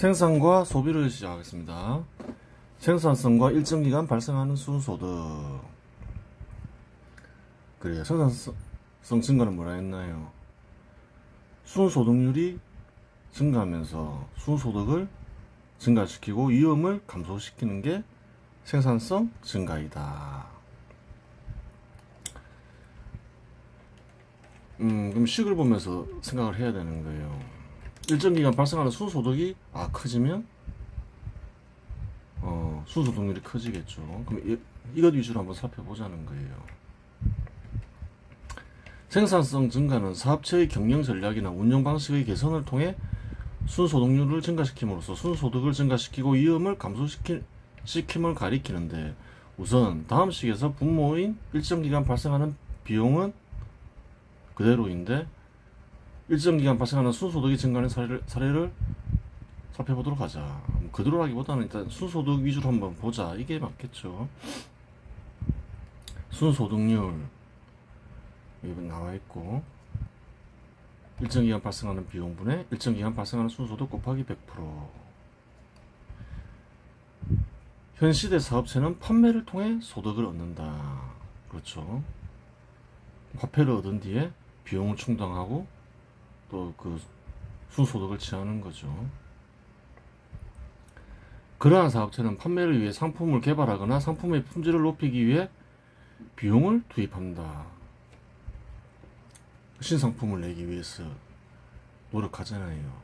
생산과 소비를 시작하겠습니다. 생산성과 일정 기간 발생하는 순소득. 그래요. 생산성 증가는 뭐라 했나요? 순소득률이 증가하면서 순소득을 증가시키고 위험을 감소시키는 게 생산성 증가이다. 그럼 식을 보면서 생각을 해야 되는 거예요. 일정 기간 발생하는 순소득이 커지면 순소득률이 커지겠죠. 그럼 이것 위주로 한번 살펴보자는 거예요. 생산성 증가는 사업체의 경영 전략이나 운영 방식의 개선을 통해 순소득률을 증가시킴으로써 순소득을 증가시키고 위험을 감소시킴을 가리키는데, 우선 다음 식에서 분모인 일정 기간 발생하는 비용은 그대로인데 일정 기간 발생하는 순소득이 증가하는 사례를 살펴보도록 하자. 그대로라기보다는 일단 순소득 위주로 한번 보자. 이게 맞겠죠. 순소득률 여기 나와있고, 일정 기간 발생하는 비용분의 일정 기간 발생하는 순소득 곱하기 100%. 현 시대 사업체는 판매를 통해 소득을 얻는다. 그렇죠. 화폐를 얻은 뒤에 비용을 충당하고 또 그 순소득을 취하는 거죠. 그러한 사업체는 판매를 위해 상품을 개발하거나 상품의 품질을 높이기 위해 비용을 투입한다. 신상품을 내기 위해서 노력하잖아요.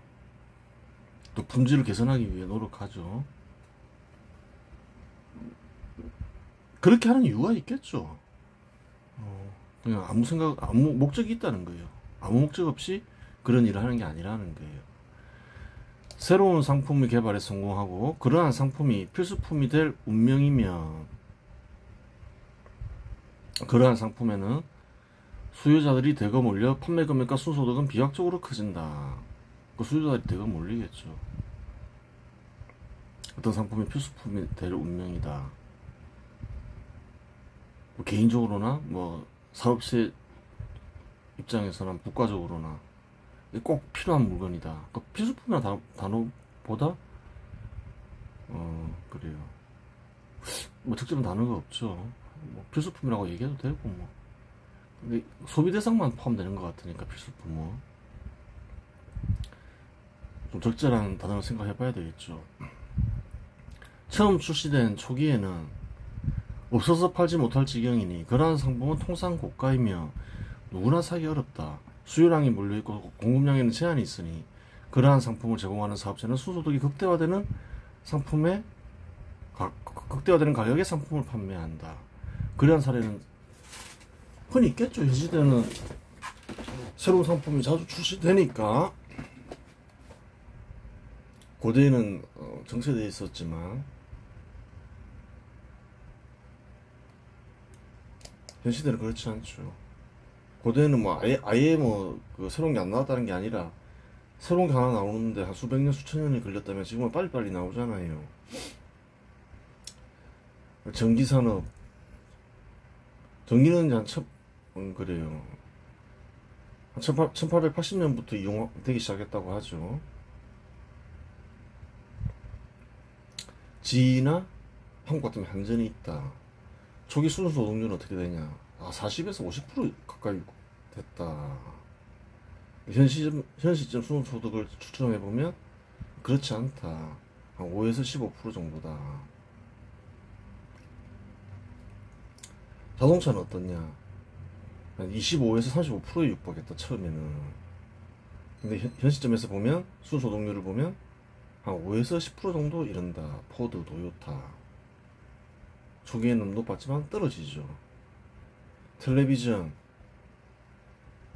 또 품질을 개선하기 위해 노력하죠. 그렇게 하는 이유가 있겠죠. 그냥 아무 목적이 있다는 거예요. 아무 목적 없이 그런 일을 하는 게 아니라는 거예요. 새로운 상품을 개발에 성공하고 그러한 상품이 필수품이 될 운명이면 그러한 상품에는 수요자들이 대거 몰려 판매 금액과 순소득은 비약적으로 커진다. 그 수요자들이 대거 몰리겠죠. 어떤 상품이 필수품이 될 운명이다. 뭐 개인적으로나 뭐 사업체 입장에서나 국가적으로나 꼭 필요한 물건이다. 그 필수품이라는 단어보다 그래요. 뭐 특정한 단어가 없죠. 뭐 필수품이라고 얘기해도 되고 뭐. 근데 소비 대상만 포함되는 것 같으니까 필수품은 좀 적절한 단어를 생각해봐야 되겠죠. 처음 출시된 초기에는 없어서 팔지 못할 지경이니 그러한 상품은 통상 고가이며 누구나 사기 어렵다. 수요량이 몰려있고 공급량에는 제한이 있으니 그러한 상품을 제공하는 사업체는 순소득이 극대화되는 가격의 상품을 판매한다. 그러한 사례는 흔히 있겠죠. 이 시대는 새로운 상품이 자주 출시되니까. 고대에는 정체되어 있었지만 현 시대는 그렇지 않죠. 고대에는 뭐 아예 그 새로운 게 안 나왔다는 게 아니라 새로운 게 하나 나오는데 한 수백 년 수천 년이 걸렸다면 지금은 빨리빨리 나오잖아요. 전기산업, 전기는 그래요. 한 1880년부터 이용되기 시작했다고 하죠. 지나 한국 같으면 한전이 있다. 초기 순소득률은 어떻게 되냐? 40에서 50% 가까이 됐다. 현 시점 순소득을 추정해보면 그렇지 않다. 한 5에서 15% 정도다. 자동차는 어떻냐? 한 25에서 35%에 육박했다, 처음에는. 근데 현 시점에서 보면, 순소득률을 보면 한 5에서 10% 정도 이른다. 포드, 도요타. 초기에는 높았지만 떨어지죠. 텔레비전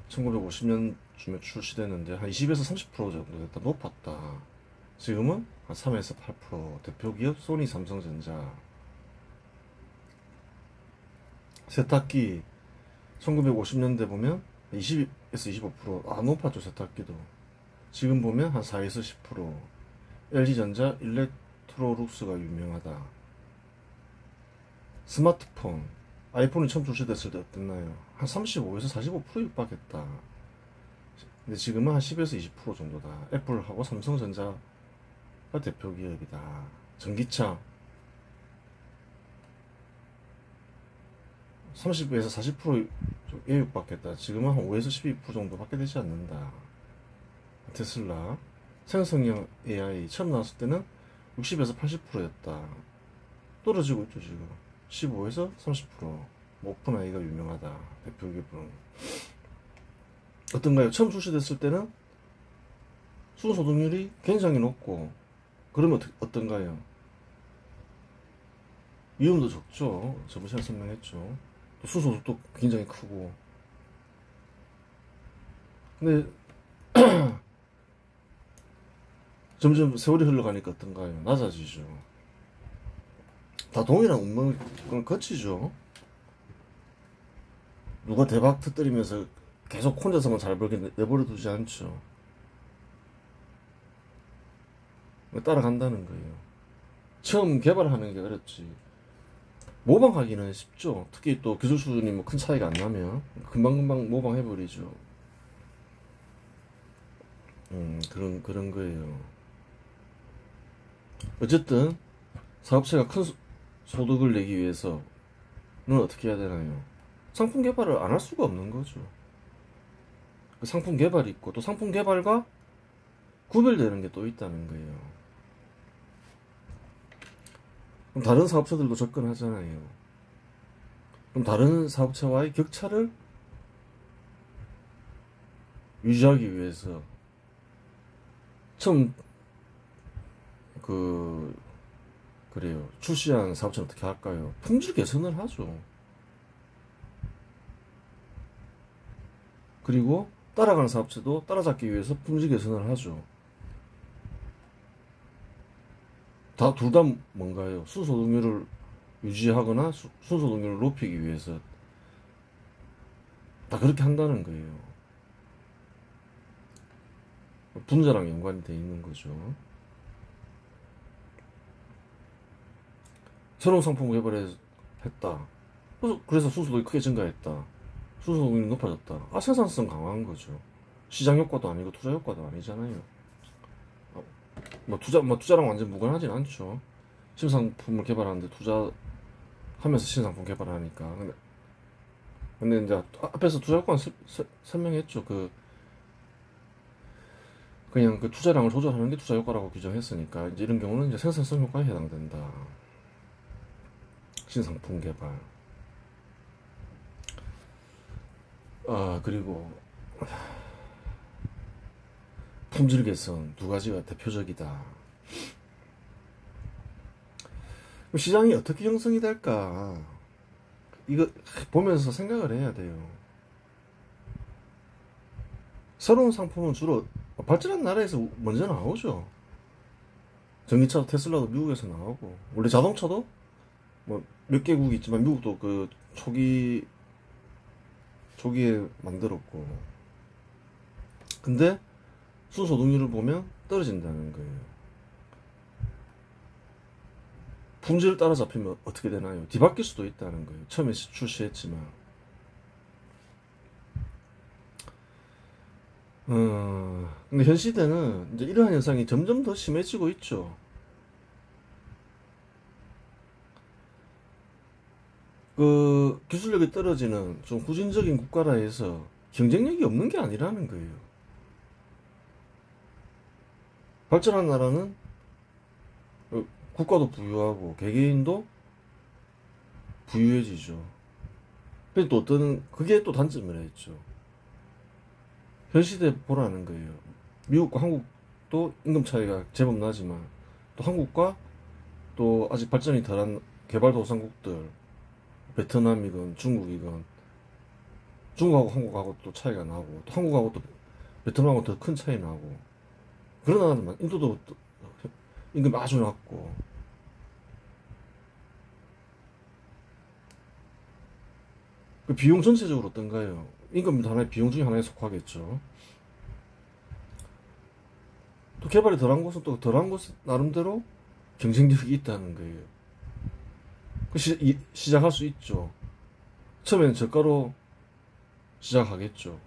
1950년쯤에 출시됐는데 한 20에서 30% 정도 됐다. 높았다. 지금은 한 3에서 8%. 대표기업 소니, 삼성전자. 세탁기 1950년대 보면 20에서 25% 높았죠. 세탁기도. 지금 보면 한 4에서 10%. LG전자 일렉트로룩스가 유명하다. 스마트폰 아이폰이 처음 출시됐을 때 어땠나요? 한 35에서 45% 육박했다. 근데 지금은 한 10에서 20% 정도다. 애플하고 삼성전자 대표 기업이다. 전기차 30에서 40% 예육 받겠다. 지금은 한 5에서 12% 정도 받게 되지 않는다. 테슬라 생성형 AI 처음 나왔을 때는 60에서 80%였다. 떨어지고 있죠 지금. 15에서 30%. 오픈AI가 유명하다. 대표 기업은 어떤가요? 처음 출시됐을 때는 순소득률이 굉장히 높고, 그러면 어떤가요? 위험도 적죠. 저번 시간에 설명했죠. 또 순소득도 굉장히 크고. 근데 점점 세월이 흘러가니까 어떤가요? 낮아지죠. 다 동일한 운명을 거치죠. 누가 대박 터뜨리면서 계속 혼자서만 잘 벌게 내버려 두지 않죠. 따라간다는 거예요. 처음 개발하는 게 어렵지 모방하기는 쉽죠. 특히 또 기술 수준이 뭐 큰 차이가 안 나면 금방금방 모방해버리죠. 그런 거예요. 어쨌든 사업체가 큰 소득을 내기 위해서는 어떻게 해야 되나요? 상품 개발을 안 할 수가 없는 거죠. 상품 개발이 있고, 또 상품 개발과 구별되는 게 또 있다는 거예요. 그럼 다른 사업체들도 접근하잖아요. 그럼 다른 사업체와의 격차를 유지하기 위해서 처음 그래요. 출시한 사업체는 어떻게 할까요? 품질 개선을 하죠. 그리고 따라가는 사업체도 따라잡기 위해서 품질 개선을 하죠. 둘 다 뭔가요? 순소득률을 유지하거나 순소득률을 높이기 위해서 다 그렇게 한다는 거예요. 분자랑 연관이 돼 있는 거죠. 새로운 상품을 개발했다. 그래서 순소득이 크게 증가했다. 순소득률이 높아졌다. 생산성 강화한 거죠. 시장 효과도 아니고 투자 효과도 아니잖아요. 투자랑 완전 무관하진 않죠. 신상품을 개발하는데 투자하면서 신상품 개발하니까. 근데 이제 앞에서 투자 효과는 설명했죠. 그냥 투자량을 조절하는 게 투자 효과라고 규정했으니까, 이제 이런 경우는 이제 생산성 효과에 해당된다. 신상품 개발. 그리고 품질 개선 두 가지가 대표적이다. 시장이 어떻게 형성이 될까? 이거 보면서 생각을 해야 돼요. 새로운 상품은 주로 발전한 나라에서 먼저 나오죠. 전기차도 테슬라도 미국에서 나오고, 원래 자동차도 뭐 몇 개국이 있지만 미국도 그 초기에 만들었고. 근데 순소득률을 보면 떨어진다는 거예요. 품질을 따라잡히면 어떻게 되나요? 뒤바뀔 수도 있다는 거예요. 처음에 출시했지만. 근데 현 시대는 이제 이러한 현상이 점점 더 심해지고 있죠. 기술력이 떨어지는 좀 후진적인 국가라 해서 경쟁력이 없는 게 아니라는 거예요. 발전한 나라는 국가도 부유하고 개개인도 부유해지죠. 근데 또 그게 또 단점이라 했죠. 현 시대 보라는 거예요. 미국과 한국도 임금 차이가 제법 나지만, 또 한국과 또 아직 발전이 덜한 개발도상국들, 베트남이건 중국이건, 중국하고 한국하고 또 차이가 나고, 또 한국하고 또 베트남하고 더 큰 차이 나고, 그런 나라들만, 인도도 임금이 아주 낮고. 그 비용 전체적으로 어떤가요? 임금도 하나의 비용 중에 하나에 속하겠죠. 또 개발이 덜한 곳은 또 덜한 곳 나름대로 경쟁력이 있다는 거예요. 시작할 수 있죠. 처음에는 저가로 시작하겠죠.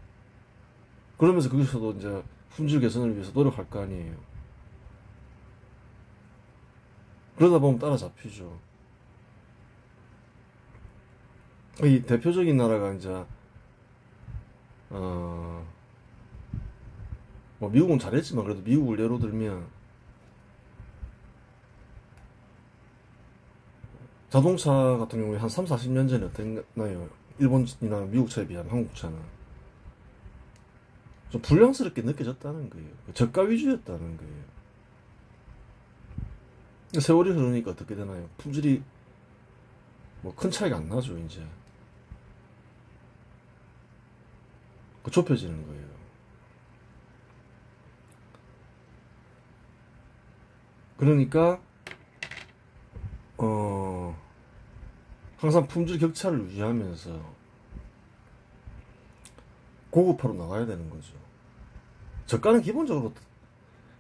그러면서 거기서도 이제 품질 개선을 위해서 노력할 거 아니에요. 그러다 보면 따라잡히죠. 이 대표적인 나라가 이제 뭐 미국은 잘했지만 그래도 미국을 예로 들면 자동차 같은 경우에 한 3, 40년 전에 어땠나요? 일본이나 미국 차에 비하면 한국 차는 좀 불량스럽게 느껴졌다는 거예요. 저가 위주였다는 거예요. 세월이 흐르니까 어떻게 되나요? 품질이 뭐 큰 차이가 안 나죠, 이제. 좁혀지는 거예요. 그러니까 항상 품질 격차를 유지하면서 고급화로 나가야 되는 거죠. 저가는 기본적으로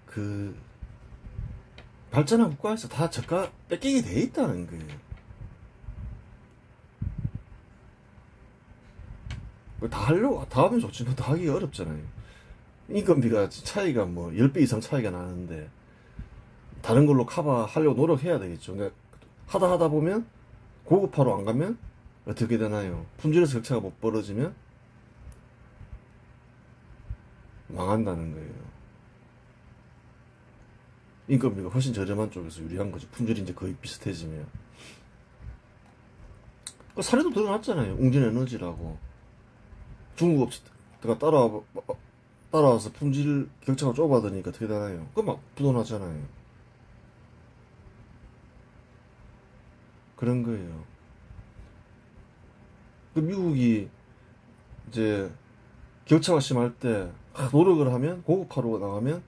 그 발전한 국가에서 다 저가 뺏기게 돼 있다는 거예요. 다 하면 좋지만 다 하기가 어렵잖아요. 인건비가 차이가 뭐 10배 이상 차이가 나는데 다른 걸로 커버하려고 노력해야 되겠죠. 그러니까 하다 보면 고급화로 안 가면 어떻게 되나요? 품질에서 격차가 못 벌어지면 망한다는 거예요. 인건비가 훨씬 저렴한 쪽에서 유리한 거죠. 품질이 이제 거의 비슷해지면. 그 사례도 드러났잖아요. 웅진에너지라고. 중국 업체가 따라와서 품질 격차가 좁아드니까 어떻게 되나요? 그거 막 부도나잖아요. 그런 거예요. 그 미국이 이제 격차가 심할 때 노력을 하면 고급화로 나가면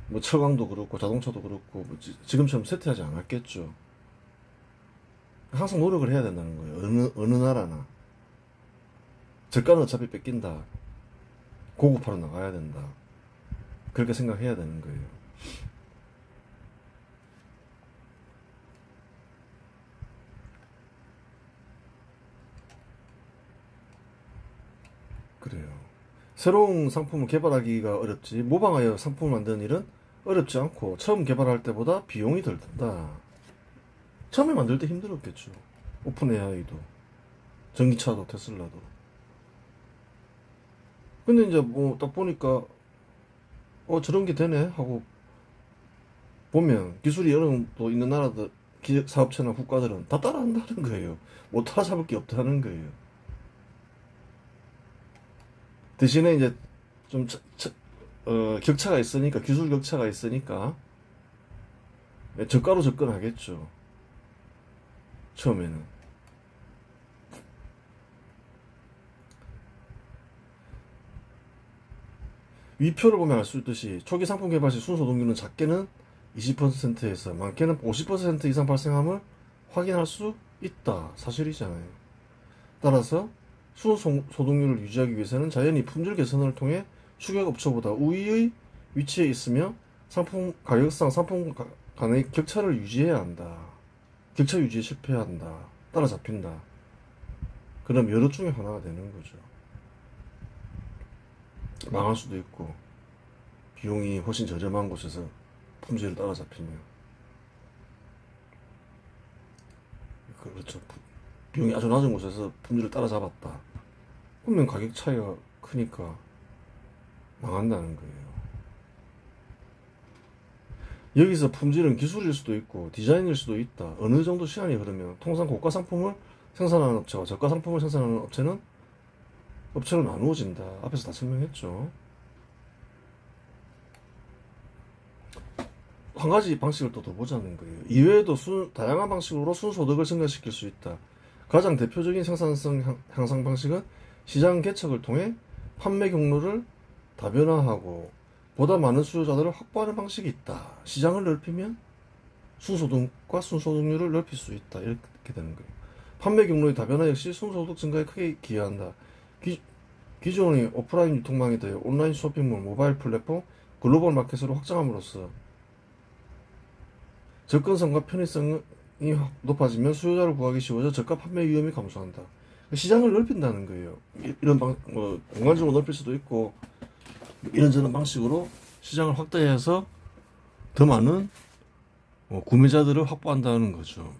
뭐 철강도 그렇고 자동차도 그렇고 뭐 지금처럼 쇠퇴하지 않았겠죠. 항상 노력을 해야 된다는 거예요. 어느 나라나. 저가는 어차피 뺏긴다. 고급화로 나가야 된다. 그렇게 생각해야 되는 거예요. 그래요. 새로운 상품을 개발하기가 어렵지 모방하여 상품을 만드는 일은 어렵지 않고 처음 개발할 때보다 비용이 덜 든다. 처음에 만들 때 힘들었겠죠. 오픈 AI도 전기차도 테슬라도. 근데 이제 뭐 딱 보니까 저런 게 되네 하고 보면 기술이 어느 정도 있는 나라들 사업체나 국가들은 다 따라한다는 거예요. 못 따라잡을 게 없다는 거예요. 대신에 이제 좀 격차가 있으니까 기술 격차가 있으니까 저가로 접근하겠죠. 처음에는. 위표를 보면 알 수 있듯이 초기 상품 개발 시 순서 동률은 작게는 20%에서 많게는 50% 이상 발생함을 확인할 수 있다. 사실이잖아요. 따라서 순소득률을 유지하기 위해서는 자연히 품질 개선을 통해 추격 업체보다 우위의 위치에 있으며 상품 가격상 상품 간의 격차를 유지해야 한다. 격차 유지에 실패해야 한다. 따라잡힌다. 그럼 여러 중에 하나가 되는 거죠. 망할 수도 있고 비용이 훨씬 저렴한 곳에서 품질을 따라잡히면 그렇죠. 비용이 아주 낮은 곳에서 품질을 따라잡았다. 그러면 가격 차이가 크니까 망한다는 거예요. 여기서 품질은 기술일 수도 있고 디자인일 수도 있다. 어느 정도 시간이 흐르면 통상 고가 상품을 생산하는 업체와 저가 상품을 생산하는 업체로 나누어진다. 앞에서 다 설명했죠. 한 가지 방식을 또 더 보자는 거예요. 이외에도 다양한 방식으로 순소득을 증가시킬 수 있다. 가장 대표적인 생산성 향상 방식은 시장 개척을 통해 판매 경로를 다변화하고 보다 많은 수요자들을 확보하는 방식이 있다. 시장을 넓히면 순소득과 순소득률을 넓힐 수 있다. 이렇게 되는 거예요. 판매 경로의 다변화 역시 순소득 증가에 크게 기여한다. 기존의 오프라인 유통망에 대해 온라인 쇼핑몰, 모바일 플랫폼, 글로벌 마켓으로 확장함으로써 접근성과 편의성이 높아지면 수요자를 구하기 쉬워져 저가 판매 위험이 감소한다. 시장을 넓힌다는 거예요. 이런 공간적으로 넓힐 수도 있고 이런저런 방식으로 시장을 확대해서 더 많은 구매자들을 확보한다는 거죠.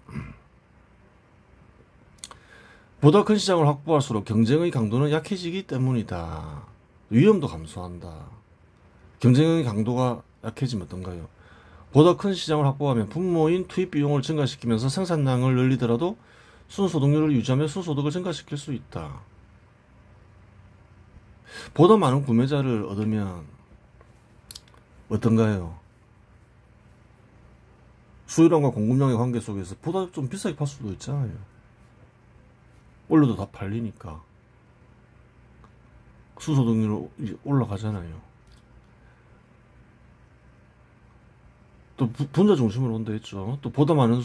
보다 큰 시장을 확보할수록 경쟁의 강도는 약해지기 때문이다. 위험도 감소한다. 경쟁의 강도가 약해지면 어떤가요? 보다 큰 시장을 확보하면 분모인 투입 비용을 증가시키면서 생산량을 늘리더라도 순소득률을 유지하며 순소득을 증가시킬 수 있다. 보다 많은 구매자를 얻으면 어떤가요? 수요량과 공급량의 관계 속에서 보다 좀 비싸게 팔 수도 있잖아요. 올려도 다 팔리니까 순소득률이 올라가잖아요. 또 분자 중심으로 온다 했죠. 또 보다 많은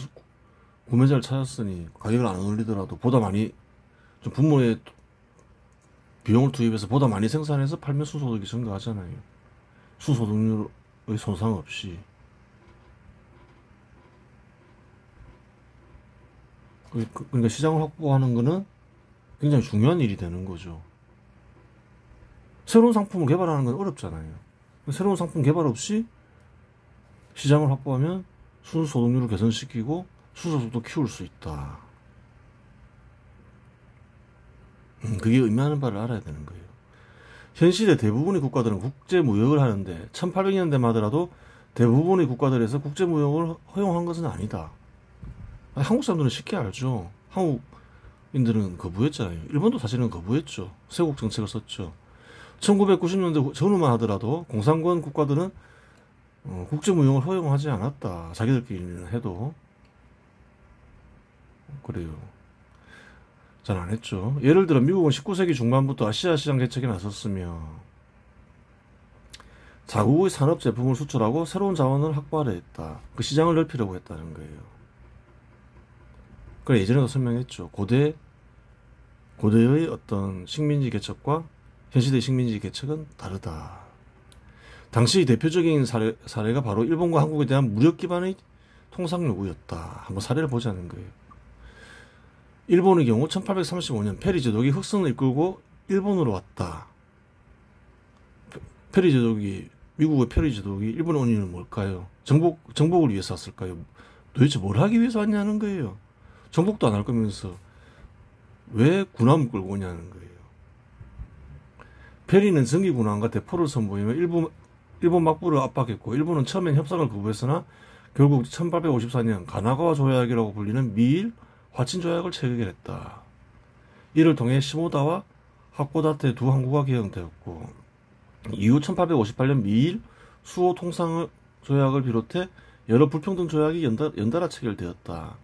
구매자를 찾았으니 가격을 안 올리더라도 보다 많이 좀 분모에 비용을 투입해서 보다 많이 생산해서 팔면 순소득이 증가하잖아요. 순소득률의 손상 없이. 그러니까 시장을 확보하는 거는 굉장히 중요한 일이 되는 거죠. 새로운 상품을 개발하는 건 어렵잖아요. 새로운 상품 개발 없이 시장을 확보하면 순소득률을 개선시키고 순소득도 키울 수 있다. 그게 의미하는 바를 알아야 되는 거예요. 현 시대 대부분의 국가들은 국제무역을 하는데 1800년대만 하더라도 대부분의 국가들에서 국제무역을 허용한 것은 아니다. 한국 사람들은 쉽게 알죠. 한국인들은 거부했잖아요. 일본도 사실은 거부했죠. 세국 정책을 썼죠. 1990년대 전후만 하더라도 공산권 국가들은 국제무역을 허용하지 않았다. 자기들끼리는 해도. 그래요. 잘 안 했죠. 예를 들어 미국은 19세기 중반부터 아시아 시장 개척에 나섰으며 자국의 산업 제품을 수출하고 새로운 자원을 확보하려 했다. 그 시장을 넓히려고 했다는 거예요. 그래 예전에도 설명했죠. 고대의 어떤 식민지 개척과 현시대의 식민지 개척은 다르다. 당시 대표적인 사례가 바로 일본과 한국에 대한 무력 기반의 통상 요구였다. 한번 사례를 보자는 거예요. 일본의 경우 1835년 페리 제독이 흑선을 이끌고 일본으로 왔다. 페리 제독이 미국의 페리 제독이 일본에 온 이유는 뭘까요? 정복을 위해서 왔을까요? 도대체 뭘 하기 위해서 왔냐는 거예요. 정복도 안 할 거면서 왜 군함을 끌고 오냐는 거예요. 페리는 정기군함과 대포를 선보이며 일본 막부를 압박했고 일본은 처음엔 협상을 거부했으나 결국 1854년 가나가와 조약이라고 불리는 미일 화친 조약을 체결했다. 이를 통해 시모다와 하코다테 두 항구가 개정되었고 이후 1858년 미일 수호 통상 조약을 비롯해 여러 불평등 조약이 연달아 체결되었다.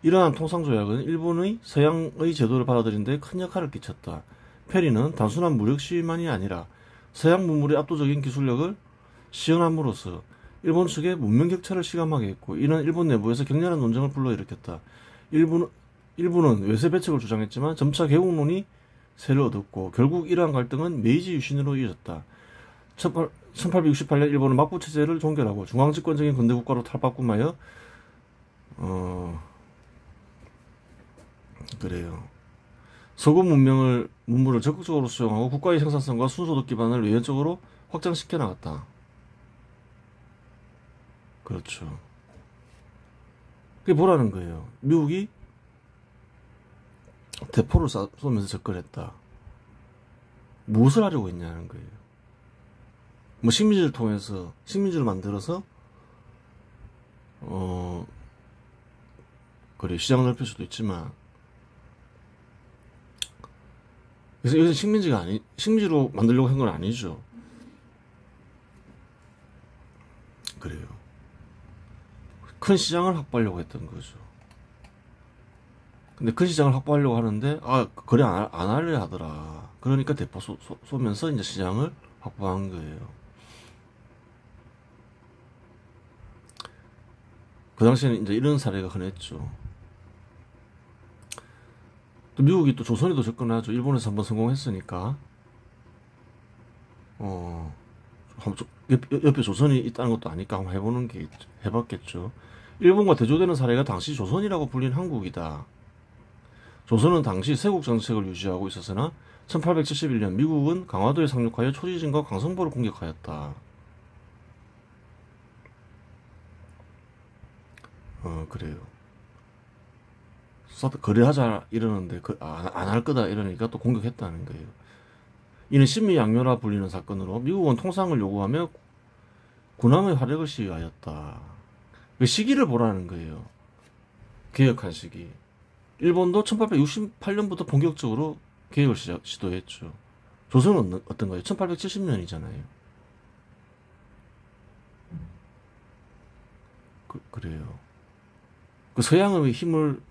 이러한 통상조약은 일본의 서양의 제도를 받아들인 데 큰 역할을 끼쳤다. 페리는 단순한 무력 시위만이 아니라 서양 문물의 압도적인 기술력을 시연함으로써 일본 측의 문명 격차를 시감하게 했고 이는 일본 내부에서 격렬한 논쟁을 불러일으켰다. 일부는 외세 배척을 주장했지만 점차 개국론이 세를 얻었고 결국 이러한 갈등은 메이지 유신으로 이어졌다. 1868년 일본은 막부 체제를 종결하고 중앙집권적인 근대국가로 탈바꿈하여 그래요. 서구 문물을 적극적으로 수용하고 국가의 생산성과 순소득 기반을 외연적으로 확장시켜 나갔다. 그렇죠. 그게 뭐라는 거예요? 미국이 대포를 쏘면서 접근했다. 무엇을 하려고 했냐는 거예요. 뭐 식민지를 만들어서 그래 시장을 넓힐 수도 있지만 그래서 여기서 식민지로 만들려고 한 건 아니죠. 그래요. 큰 시장을 확보하려고 했던 거죠. 근데 큰 시장을 확보하려고 하는데, 거래 안 하려 하더라. 그러니까 대포 쏘면서 이제 시장을 확보한 거예요. 그 당시에는 이제 이런 사례가 흔했죠. 또 미국이 또 조선에도 접근하죠. 일본에서 한번 성공했으니까. 옆에 조선이 있다는 것도 아니까 한번 해봤겠죠. 일본과 대조되는 사례가 당시 조선이라고 불린 한국이다. 조선은 당시 세국 정책을 유지하고 있었으나 1871년 미국은 강화도에 상륙하여 초지진과 강성보를 공격하였다. 그래요. 거래하자 이러는데 안 할 거다 이러니까 또 공격했다는 거예요. 이는 신미양요라 불리는 사건으로 미국은 통상을 요구하며 군함의 활약을 시위하였다. 그 시기를 보라는 거예요. 개혁한 시기. 일본도 1868년부터 본격적으로 개혁을 시도했죠. 조선은 어떤 거예요? 1870년이잖아요. 그래요. 그 서양의 힘을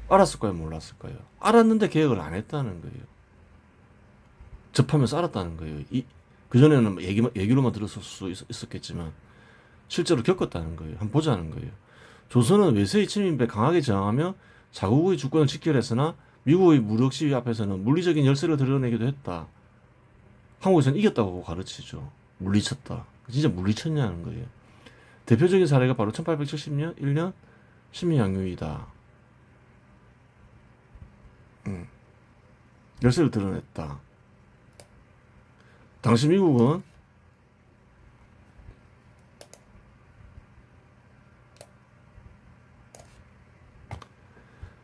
알았을까요? 몰랐을까요? 알았는데 개혁을 안 했다는 거예요. 접하면서 알았다는 거예요. 그전에는 얘기로만 들었을 수 있었겠지만 실제로 겪었다는 거예요. 한번 보자는 거예요. 조선은 외세의 침입에 강하게 저항하며 자국의 주권을 지키려 했으나 미국의 무력 시위 앞에서는 물리적인 열세를 드러내기도 했다. 한국에서는 이겼다고 가르치죠. 물리쳤다. 진짜 물리쳤냐는 거예요. 대표적인 사례가 바로 1870년 1년 신미양요이다. 열세를 드러냈다. 당시 미국은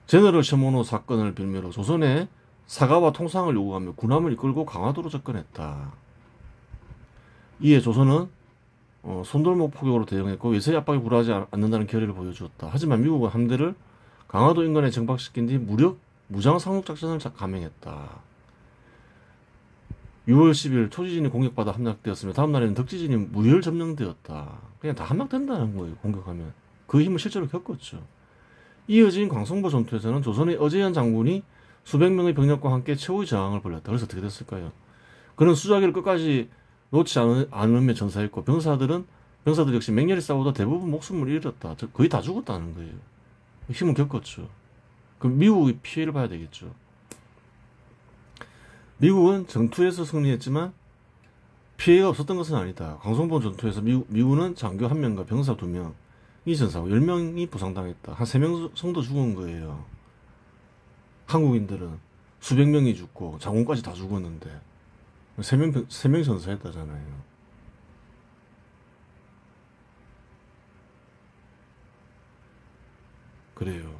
제너럴 셔모노 사건을 빌미로 조선에 사과와 통상을 요구하며 군함을 이끌고 강화도로 접근했다. 이에 조선은 손돌목 포격으로 대응했고 외세의 압박에 굴하지 않는다는 결의를 보여주었다. 하지만 미국은 함대를 강화도 인근에 정박시킨 뒤 무장 상륙작전을 감행했다. 6월 10일 초지진이 공격받아 함락되었으며 다음 날에는 덕지진이 무혈 점령되었다. 그냥 다 함락된다는 거예요. 공격하면. 그 힘을 실제로 겪었죠. 이어진 광성보 전투에서는 조선의 어제현 장군이 수백 명의 병력과 함께 최후의 저항을 벌였다. 그래서 어떻게 됐을까요? 그는 수자기를 끝까지 놓지 않으며 전사했고 병사들 역시 맹렬히 싸우다 대부분 목숨을 잃었다. 거의 다 죽었다는 거예요. 힘을 겪었죠. 그럼 미국의 피해를 봐야 되겠죠. 미국은 전투에서 승리했지만 피해가 없었던 것은 아니다. 광성본 전투에서 미군은 장교 1명과 병사 2명이 전사하고 10명이 부상당했다. 한 3명 정도 죽은 거예요. 한국인들은 수백 명이 죽고 장군까지 다 죽었는데 3명 전사했다잖아요. 그래요.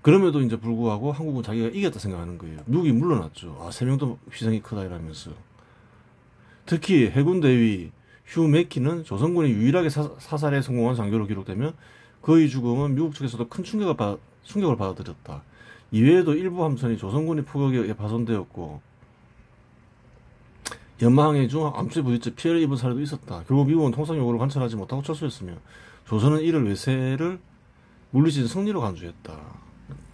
그럼에도 이제 불구하고 한국은 자기가 이겼다 생각하는 거예요. 미국이 물러났죠. 3명도 희생이 크다 이러면서. 특히 해군 대위 휴 맥키는 조선군이 유일하게 사살에 성공한 장교로 기록되며 그의 죽음은 미국 측에서도 큰 충격을 받아들였다. 이외에도 일부 함선이 조선군의 포격에 파손되었고 연마항해 중 암초에 부딪혀 피해를 입은 사례도 있었다. 결국 미국은 통상 요구를 관철하지 못하고 철수했으며 조선은 이를 외세를 물리친 승리로 간주했다.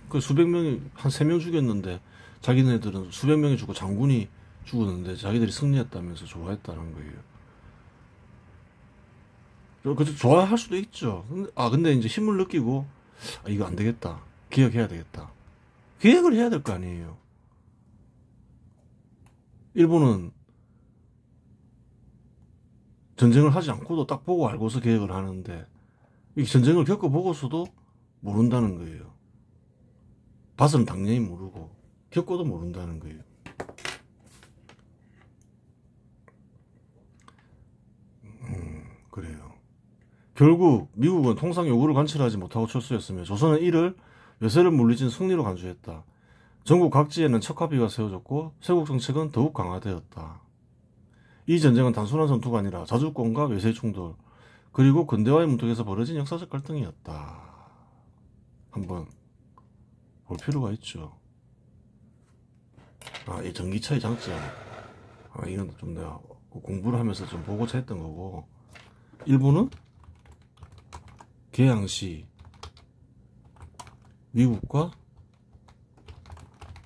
그 수백 명이 한 3명 죽였는데 자기네들은 수백 명이 죽고 장군이 죽었는데 자기들이 승리했다면서 좋아했다는 거예요. 그래서 좋아할 수도 있죠. 근데 이제 힘을 느끼고 이거 안 되겠다. 개혁해야 되겠다. 개혁을 해야 될 거 아니에요. 일본은 전쟁을 하지 않고도 딱 보고 알고서 개혁을 하는데 이 전쟁을 겪어보고서도 모른다는 거예요. 봐서는 당연히 모르고 겪어도 모른다는 거예요. 그래요. 결국 미국은 통상 요구를 관철하지 못하고 철수했으며 조선은 이를 외세를 물리친 승리로 간주했다. 전국 각지에는 척화비가 세워졌고 세국 정책은 더욱 강화되었다. 이 전쟁은 단순한 전투가 아니라 자주권과 외세 충돌 그리고 근대화의 문턱에서 벌어진 역사적 갈등이었다. 한번 볼 필요가 있죠. 이 전기차의 장점. 이건 좀 내가 공부를 하면서 좀 보고자 했던 거고. 일본은 개항시 미국과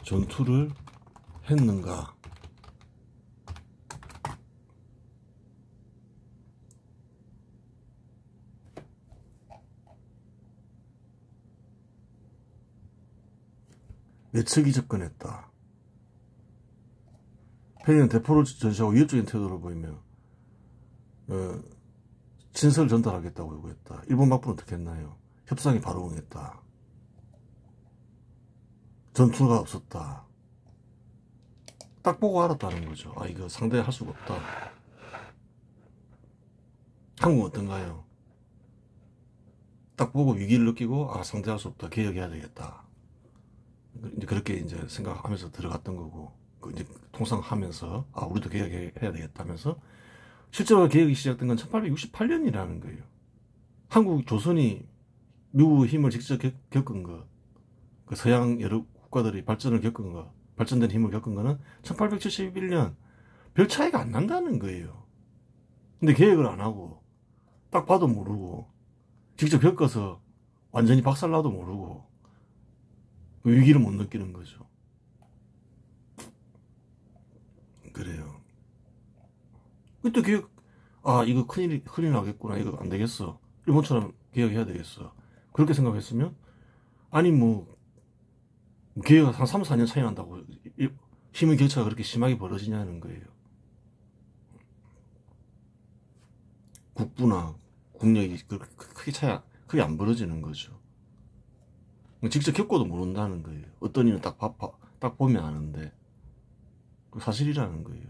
전투를 했는가? 몇 척이 접근했다. 페리는 대포를 전시하고 위협적인 태도를 보이며 친서를 전달하겠다고 요구했다. 일본 막부는 어떻게 했나요? 협상이 바로 응했다. 전투가 없었다. 딱 보고 알았다는 거죠. 이거 상대할 수가 없다. 한국은 어떤가요? 딱 보고 위기를 느끼고 상대할 수 없다, 개혁해야 되겠다. 이제 그렇게 이제 생각하면서 들어갔던 거고, 이제 통상하면서 우리도 개혁해야 되겠다면서 실제로 개혁이 시작된 건 1868년이라는 거예요. 한국 조선이 미국의 힘을 직접 겪은 거, 그 서양 여러 국가들이 발전을 겪은 거, 발전된 힘을 겪은 거는 1871년 별 차이가 안 난다는 거예요. 근데 개혁을 안 하고 딱 봐도 모르고 직접 겪어서 완전히 박살나도 모르고 위기를 못 느끼는 거죠. 그래요. 그때 개혁, 이거 큰일 나겠구나, 이거 안 되겠어, 일본처럼 개혁해야 되겠어, 그렇게 생각했으면, 아니 개혁 한 3, 4년 차이 난다고 힘의 격차가 그렇게 심하게 벌어지냐는 거예요. 국부나 국력이 크게 안 벌어지는 거죠. 직접 겪어도 모른다는 거예요. 어떤 일은 딱 보면 아는데, 그 사실이라는 거예요.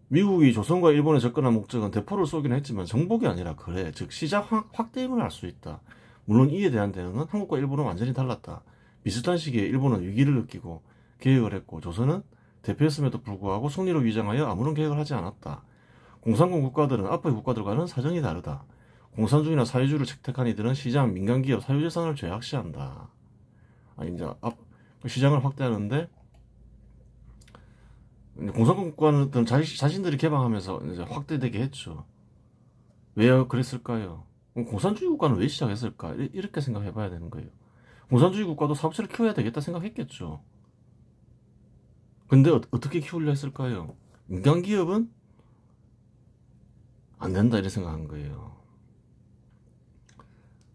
미국이 조선과 일본에 접근한 목적은 대포를 쏘기는 했지만 정복이 아니라 거래, 즉 시장 확대임을 할 수 있다. 물론 이에 대한 대응은 한국과 일본은 완전히 달랐다. 비슷한 시기에 일본은 위기를 느끼고 개혁을 했고, 조선은 대표했음에도 불구하고 승리로 위장하여 아무런 개혁을 하지 않았다. 공산권 국가들은 앞의 국가들과는 사정이 다르다. 공산주의나 사회주의를 채택한 이들은 시장, 민간기업, 사유재산을 죄악시한다. 이제 시장을 확대하는데, 공산권 국가는 자신들이 개방하면서 이제 확대되게 했죠. 왜 그랬을까요? 공산주의 국가는 왜 시작했을까? 이렇게 생각해 봐야 되는 거예요. 공산주의 국가도 사업체를 키워야 되겠다 생각했겠죠. 근데 어떻게 키우려 했을까요? 민간기업은 안 된다, 이렇게 생각한 거예요.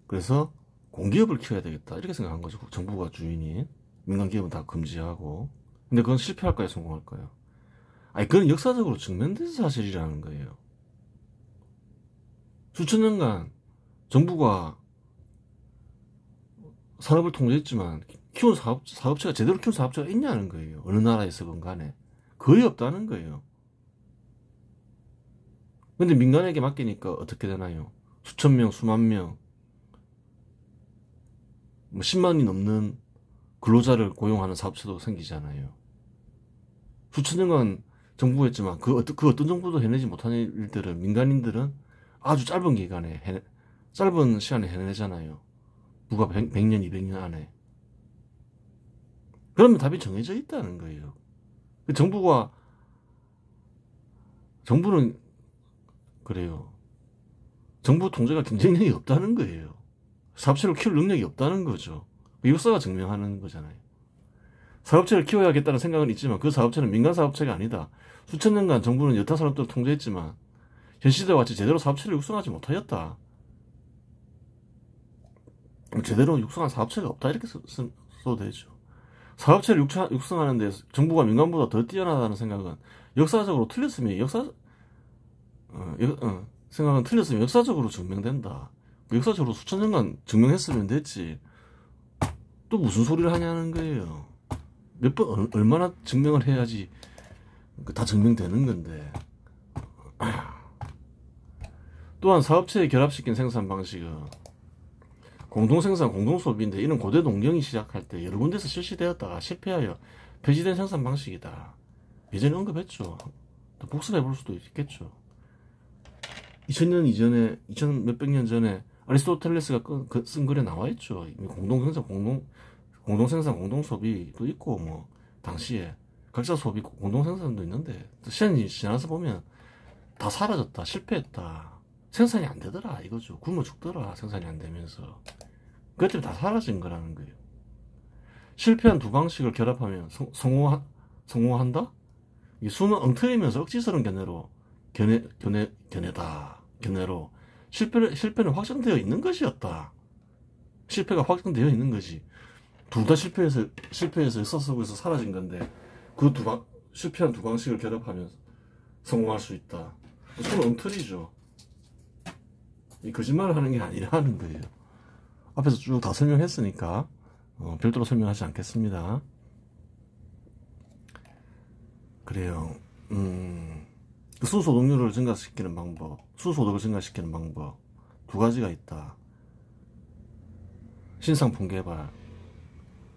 그래서 공기업을 키워야 되겠다, 이렇게 생각한 거죠. 정부가 주인인 민간기업은 다 금지하고. 근데 그건 실패할까요, 성공할까요? 그건 역사적으로 증명된 사실이라는 거예요. 수천 년간 정부가 산업을 통제했지만 키운 사업체가 제대로 키운 사업체가 있냐는 거예요. 어느 나라에서건 간에 거의 없다는 거예요. 근데 민간에게 맡기니까 어떻게 되나요? 수천 명, 수만 명, 10만이 넘는 근로자를 고용하는 사업체도 생기잖아요. 수천 년간 정부했지만 그 어떤 정부도 해내지 못하는 일들을 민간인들은 아주 짧은 기간에 짧은 시간에 해내잖아요. 누가 100년, 200년 안에. 그러면 답이 정해져 있다는 거예요. 정부는 그래요. 정부 통제가 경쟁력이 없다는 거예요. 사업체를 키울 능력이 없다는 거죠. 역사가 증명하는 거잖아요. 사업체를 키워야겠다는 생각은 있지만 그 사업체는 민간 사업체가 아니다. 수천 년간 정부는 여타 산업들을 통제했지만 현 시대와 같이 제대로 사업체를 육성하지 못하였다. 제대로 육성한 사업체가 없다, 이렇게 써도 되죠. 사업체를 육성하는데 정부가 민간보다 더 뛰어나다는 생각은 역사적으로 틀렸으면 생각은 틀렸으면 역사적으로 증명된다. 역사적으로 수천 년간 증명했으면 됐지. 또 무슨 소리를 하냐는 거예요. 몇 번 얼마나 증명을 해야지 다 증명되는 건데. 또한 사업체에 결합시킨 생산 방식은 공동생산, 공동소비인데 이런 고대 농경이 시작할 때 여러 군데서 실시되었다가 실패하여 폐지된 생산 방식이다. 예전에 언급했죠. 또 복습해 볼 수도 있겠죠. 2000년 이전에, 2000 몇백 년 전에 아리스토텔레스가 쓴 글에 나와 있죠. 공동생산, 공동생산, 공동소비도 있고, 당시에 각자 소비, 공동생산도 있는데, 시간이 지나서 보면 다 사라졌다, 실패했다, 생산이 안 되더라, 이거죠. 굶어 죽더라, 생산이 안 되면서. 그것 때문에 다 사라진 거라는 거예요. 실패한 두 방식을 결합하면 성공한다? 수는 엉터리면서 억지스러운 견해로 실패는 확정되어 있는 것이었다. 실패가 확정되어 있는 거지. 둘 다 실패해서 역사 속에서 사라진 건데, 실패한 두 방식을 결합하면 성공할 수 있다. 그건 엉터리죠. 이 거짓말을 하는 게 아니라는 거예요. 앞에서 쭉 다 설명했으니까 별도로 설명하지 않겠습니다. 그래요. 수소독률을 증가시키는 방법, 수소득을 증가시키는 방법, 두 가지가 있다. 신상품 개발,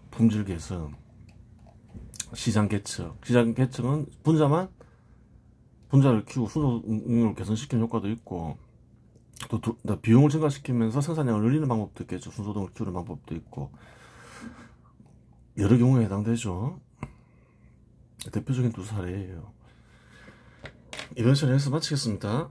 품질 개선, 시장 개척. 시장 개척은 분자를 키우고 순서를 개선시키는 효과도 있고, 또 비용을 증가시키면서 생산량을 늘리는 방법도 있겠죠. 순소득을 키우는 방법도 있고, 여러 경우에 해당되죠. 대표적인 두 사례예요. 이번 시간에 여기서 마치겠습니다.